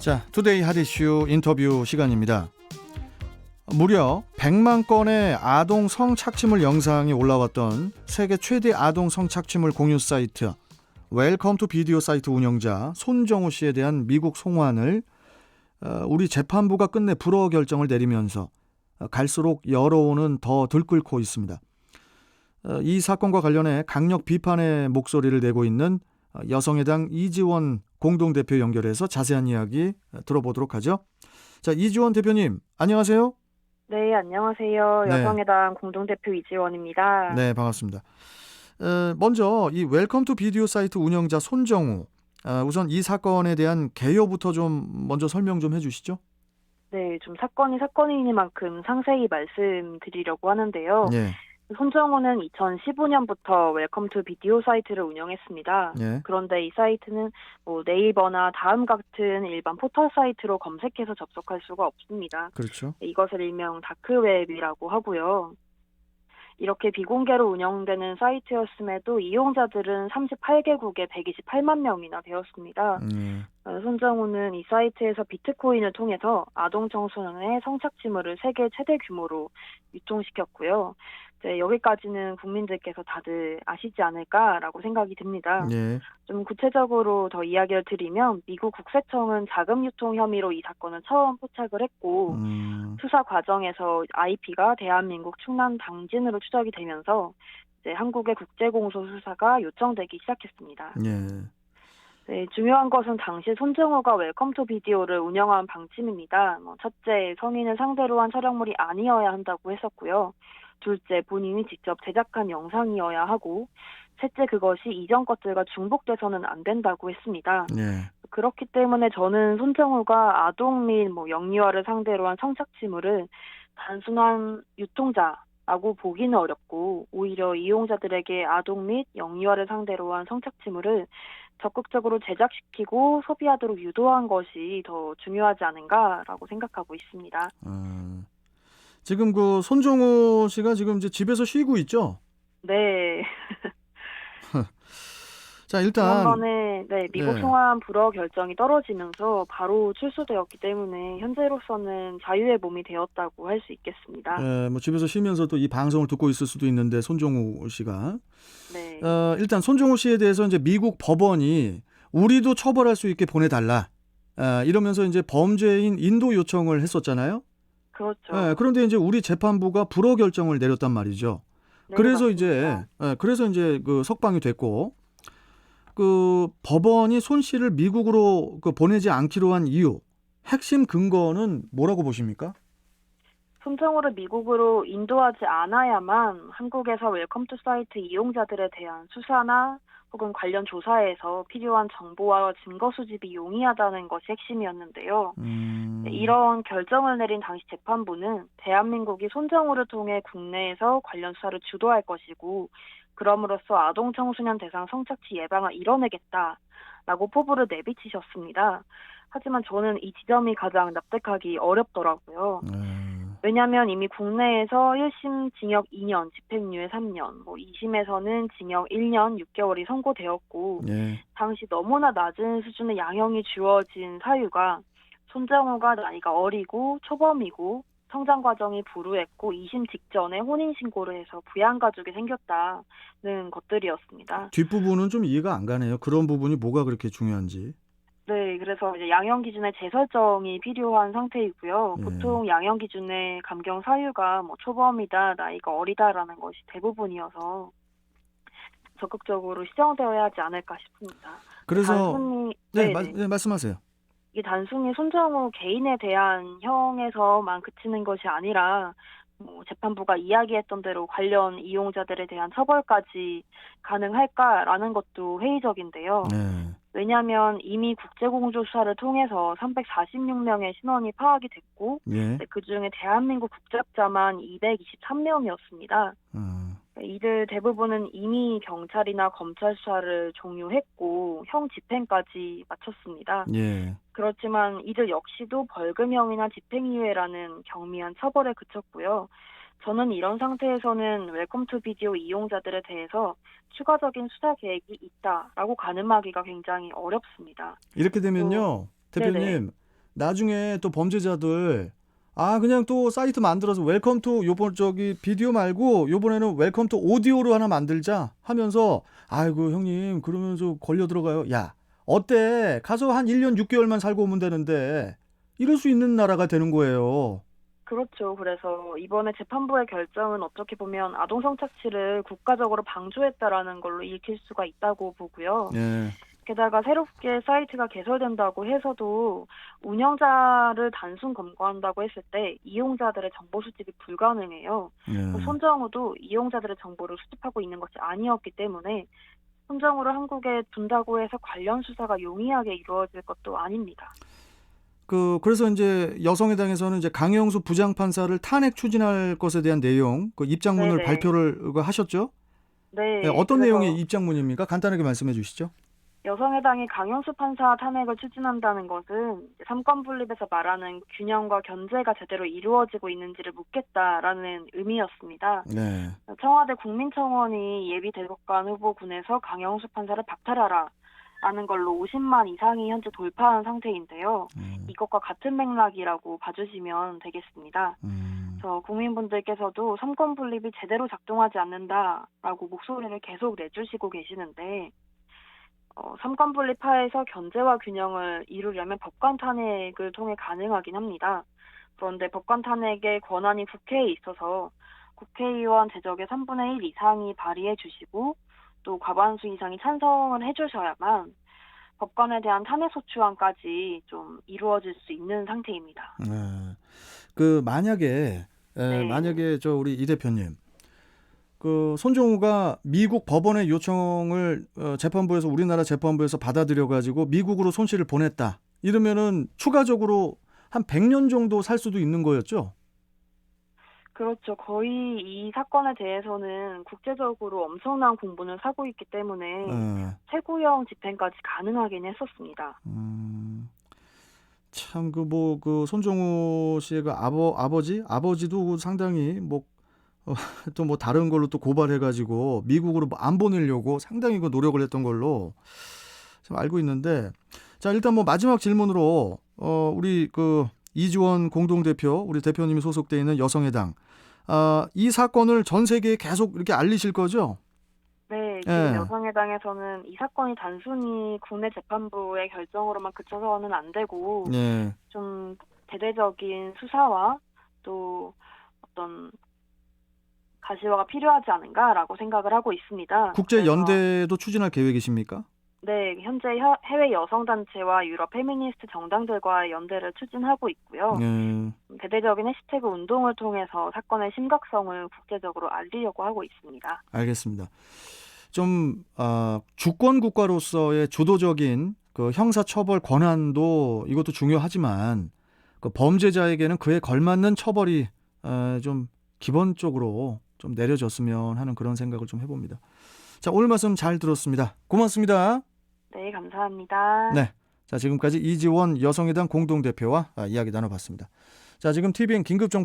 자, 투데이 핫이슈 인터뷰 시간입니다. 무려 100만 건의 아동 성착취물 영상이 올라왔던 세계 최대 아동 성착취물 공유 사이트 웰컴 투 비디오 사이트 운영자 손정우 씨에 대한 미국 송환을 우리 재판부가 끝내 불허 결정을 내리면서 갈수록 여론은 더 들끓고 있습니다. 이 사건과 관련해 강력 비판의 목소리를 내고 있는 여성의당 이지원 공동대표 연결해서 자세한 이야기 들어보도록 하죠. 자, 이지원 대표님 안녕하세요. 네, 안녕하세요. 네. 여성의당 공동대표 이지원입니다. 네, 반갑습니다. 먼저 이 웰컴 투 비디오 사이트 운영자 손정우, 우선 이 사건에 대한 개요부터 좀 먼저 설명 좀 해주시죠. 네, 좀 사건이 사건이니만큼 상세히 말씀드리려고 하는데요. 예, 손정우는 2015년부터 웰컴 투 비디오 사이트를 운영했습니다. 예, 그런데 이 사이트는 네이버나 다음 같은 일반 포털 사이트로 검색해서 접속할 수가 없습니다. 그렇죠. 이것을 일명 다크웹이라고 하고요. 이렇게 비공개로 운영되는 사이트였음에도 이용자들은 38개국에 128만 명이나 되었습니다. 손정우는 이 사이트에서 비트코인을 통해서 아동 청소년의 성착취물을 세계 최대 규모로 유통시켰고요. 이제 여기까지는 국민들께서 다들 아시지 않을까라고 생각이 듭니다. 예, 좀 구체적으로 더 이야기를 드리면 미국 국세청은 자금 유통 혐의로 이 사건을 처음 포착을 했고 수사 과정에서 IP가 대한민국 충남 당진으로 추적이 되면서 이제 한국의 국제공소 수사가 요청되기 시작했습니다. 예, 네, 중요한 것은 당시 손정우가 웰컴 투 비디오를 운영한 방침입니다. 첫째, 성인을 상대로 한 촬영물이 아니어야 한다고 했었고요. 둘째, 본인이 직접 제작한 영상이어야 하고, 셋째, 그것이 이전 것들과 중복돼서는 안 된다고 했습니다. 예, 그렇기 때문에 저는 손정우가 아동 및 영유아를 상대로 한 성착취물을 단순한 유통자라고 보기는 어렵고, 오히려 이용자들에게 아동 및 영유아를 상대로 한 성착취물을 적극적으로 제작시키고 소비하도록 유도한 것이 더 중요하지 않은가라고 생각하고 있습니다. 지금 그 손정우 씨가 지금 이제 집에서 쉬고 있죠? 네. 자, 일단 지난번에 미국 네. 송환 불허 결정이 떨어지면서 바로 출소되었기 때문에 현재로서는 자유의 몸이 되었다고 할 수 있겠습니다. 뭐 집에서 쉬면서도 이 방송을 듣고 있을 수도 있는데 손정우 씨가 네. 일단 손정우 씨에 대해서 이제 미국 법원이 우리도 처벌할 수 있게 보내달라 이러면서 이제 범죄인 인도 요청을 했었잖아요. 그렇죠. 그런데 이제 우리 재판부가 불허 결정을 내렸단 말이죠. 네, 그래서 맞습니다. 이제 그 석방이 됐고 그 법원이 손 씨를 미국으로 보내지 않기로 한 이유 핵심 근거는 뭐라고 보십니까? 손정우를 미국으로 인도하지 않아야만 한국에서 웰컴 투 사이트 이용자들에 대한 수사나 혹은 관련 조사에서 필요한 정보와 증거 수집이 용이하다는 것이 핵심이었는데요. 이런 결정을 내린 당시 재판부는 대한민국이 손정우를 통해 국내에서 관련 수사를 주도할 것이고 그럼으로써 아동 청소년 대상 성착취 예방을 이뤄내겠다라고 포부를 내비치셨습니다. 하지만 저는 이 지점이 가장 납득하기 어렵더라고요. 왜냐하면 이미 국내에서 1심 징역 2년, 집행유예 3년, 2심에서는 징역 1년 6개월이 선고되었고 예. 당시 너무나 낮은 수준의 양형이 주어진 사유가 손정우가 나이가 어리고 초범이고 성장 과정이 불우했고 2심 직전에 혼인신고를 해서 부양가족이 생겼다는 것들이었습니다. 뒷부분은 좀 이해가 안 가네요. 그런 부분이 뭐가 그렇게 중요한지. 네, 그래서 이제 양형 기준의 재설정이 필요한 상태이고요. 예. 보통 양형 기준의 감경 사유가 초범이다, 나이가 어리다라는 것이 대부분이어서 적극적으로 시정되어야 하지 않을까 싶습니다. 그래서 단순히 네, 말씀하세요. 이게 단순히 손정우 개인에 대한 형에서만 그치는 것이 아니라 재판부가 이야기했던 대로 관련 이용자들에 대한 처벌까지 가능할까라는 것도 회의적인데요. 네. 왜냐하면 이미 국제공조 수사를 통해서 346명의 신원이 파악이 됐고 예. 그중에 대한민국 국적자만 223명이었습니다. 이들 대부분은 이미 경찰이나 검찰 수사를 종료했고 형 집행까지 마쳤습니다. 예. 그렇지만 이들 역시도 벌금형이나 집행유예라는 경미한 처벌에 그쳤고요. 저는 이런 상태에서는 웰컴 투 비디오 이용자들에 대해서 추가적인 수사 계획이 있다라고 가늠하기가 굉장히 어렵습니다. 이렇게 되면요, 대표님, 네네. 나중에 또 범죄자들 그냥 또 사이트 만들어서 웰컴 투 요번 비디오 말고 요번에는 웰컴 투 오디오로 하나 만들자 하면서 아이고 형님 그러면서 걸려 들어가요. 야 어때 가서 한 1년 6개월만 살고 오면 되는데 이럴 수 있는 나라가 되는 거예요. 그렇죠. 그래서 이번에 재판부의 결정은 어떻게 보면 아동 성착취를 국가적으로 방조했다라는 걸로 읽힐 수가 있다고 보고요. 예. 게다가 새롭게 사이트가 개설된다고 해서도 운영자를 단순 검거한다고 했을 때 이용자들의 정보 수집이 불가능해요. 예. 손정우도 이용자들의 정보를 수집하고 있는 것이 아니었기 때문에 손정우를 한국에 둔다고 해서 관련 수사가 용이하게 이루어질 것도 아닙니다. 그래서 이제 여성의당에서는 이제 강영수 부장판사를 탄핵 추진할 것에 대한 내용, 그 입장문을 네네. 발표를 하셨죠? 네. 네, 어떤 그래서 내용의 입장문입니까? 간단하게 말씀해 주시죠. 여성의당이 강영수 판사 탄핵을 추진한다는 것은 삼권 분립에서 말하는 균형과 견제가 제대로 이루어지고 있는지를 묻겠다라는 의미였습니다. 네. 청와대 국민청원이 예비 대법관 후보군에서 강영수 판사를 박탈하라 라는 걸로 50만 이상이 현재 돌파한 상태인데요. 이것과 같은 맥락이라고 봐주시면 되겠습니다. 그래서 국민분들께서도 삼권 분립이 제대로 작동하지 않는다라고 목소리를 계속 내주시고 계시는데 삼권 분립 하에서 견제와 균형을 이루려면 법관 탄핵을 통해 가능하긴 합니다. 그런데 법관 탄핵의 권한이 국회에 있어서 국회의원 제적의 3분의 1 이상이 발의해 주시고 또 과반수 이상이 찬성을 해주셔야만 법관에 대한 탄핵소추안까지 좀 이루어질 수 있는 상태입니다. 만약에 네. 우리 이 대표님 손정우가 미국 법원의 요청을 재판부에서 우리나라 재판부에서 받아들여 가지고 미국으로 손씨를 보냈다. 이러면은 추가적으로 한 100년 정도 살 수도 있는 거였죠? 그렇죠. 거의 이 사건에 대해서는 국제적으로 엄청난 공분을 사고 있기 때문에 최고형 집행까지 가능하긴 했었습니다. 참 손정우 씨의 아버지도 상당히 또 다른 걸로 또 고발해가지고 미국으로 안 보내려고 상당히 노력을 했던 걸로 좀 알고 있는데, 자 일단 마지막 질문으로 우리 이지원 공동대표 우리 대표님이 소속돼 있는 여성의당 이 사건을 전 세계에 계속 이렇게 알리실 거죠? 네, 지금 여성의당에서는 이 사건이 단순히 국내 재판부의 결정으로만 그쳐서는 안 되고 좀 대대적인 수사와 또 어떤 가시화가 필요하지 않은가라고 생각을 하고 있습니다. 국제연대도 추진할 계획이십니까? 네, 현재 해외 여성단체와 유럽 페미니스트 정당들과의 연대를 추진하고 있고요. 대대적인 해시태그 운동을 통해서 사건의 심각성을 국제적으로 알리려고 하고 있습니다. 알겠습니다. 좀 주권 국가로서의 주도적인 형사처벌 권한도 이것도 중요하지만 범죄자에게는 그에 걸맞는 처벌이 좀 기본적으로 좀 내려졌으면 하는 그런 생각을 좀 해봅니다. 자, 오늘 말씀 잘 들었습니다. 고맙습니다. 네, 감사합니다. 네, 자 지금까지 이지원 여성의당 공동대표와 이야기 나눠봤습니다. 자, 지금 TVN 긴급정보